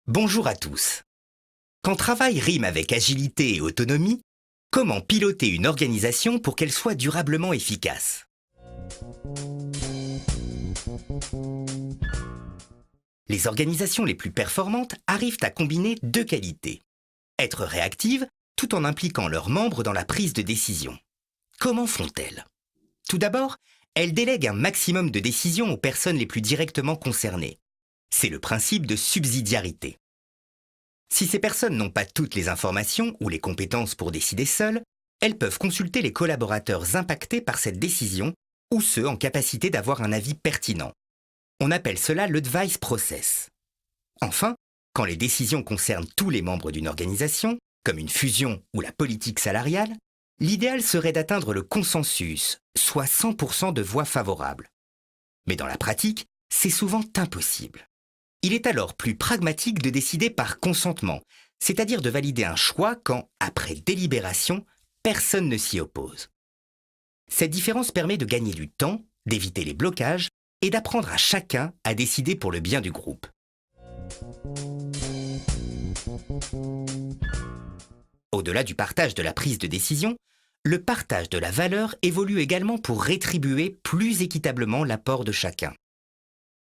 Bonjour à tous. Quand travail rime avec agilité et autonomie, comment piloter une organisation pour qu'elle soit durablement efficace? Les organisations les plus performantes arrivent à combiner deux qualités. Être réactives tout en impliquant leurs membres dans la prise de décision. Comment font-elles? Tout d'abord, elles délèguent un maximum de décisions aux personnes les plus directement concernées. C'est le principe de subsidiarité. Si ces personnes n'ont pas toutes les informations ou les compétences pour décider seules, elles peuvent consulter les collaborateurs impactés par cette décision ou ceux en capacité d'avoir un avis pertinent. On appelle cela l'advice process. Enfin, quand les décisions concernent tous les membres d'une organisation, comme une fusion ou la politique salariale, l'idéal serait d'atteindre le consensus, soit 100% de voix favorables. Mais dans la pratique, c'est souvent impossible. Il est alors plus pragmatique de décider par consentement, c'est-à-dire de valider un choix quand, après délibération, personne ne s'y oppose. Cette différence permet de gagner du temps, d'éviter les blocages et d'apprendre à chacun à décider pour le bien du groupe. Au-delà du partage de la prise de décision, le partage de la valeur évolue également pour rétribuer plus équitablement l'apport de chacun.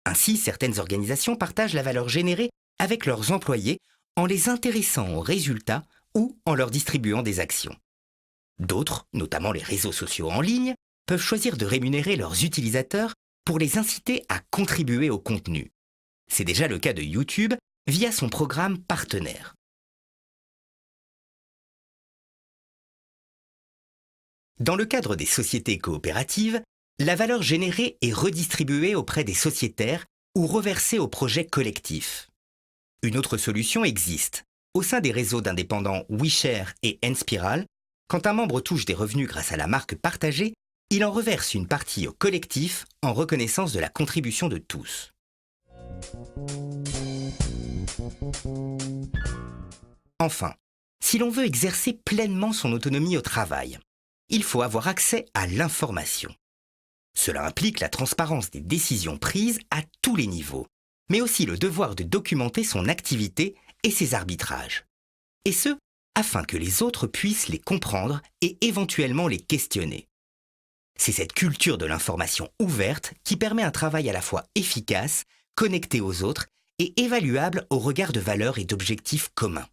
Ainsi, certaines organisations partagent la valeur générée avec leurs employés en les intéressant aux résultats ou en leur distribuant des actions. D'autres, notamment les réseaux sociaux en ligne, peuvent choisir de rémunérer leurs utilisateurs pour les inciter à contribuer au contenu. C'est déjà le cas de YouTube via son programme partenaire. Dans le cadre des sociétés coopératives, la valeur générée est redistribuée auprès des sociétaires ou reversée au projet collectif. Une autre solution existe. Au sein des réseaux d'indépendants WeShare et Nspiral, quand un membre touche des revenus grâce à la marque partagée, il en reverse une partie au collectif en reconnaissance de la contribution de tous. Enfin, si l'on veut exercer pleinement son autonomie au travail, il faut avoir accès à l'information. Cela implique la transparence des décisions prises à tous les niveaux, mais aussi le devoir de documenter son activité et ses arbitrages. Et ce, afin que les autres puissent les comprendre et éventuellement les questionner. C'est cette culture de l'information ouverte qui permet un travail à la fois efficace, connecté aux autres et évaluable au regard de valeurs et d'objectifs communs.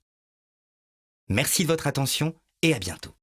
Merci de votre attention et à bientôt.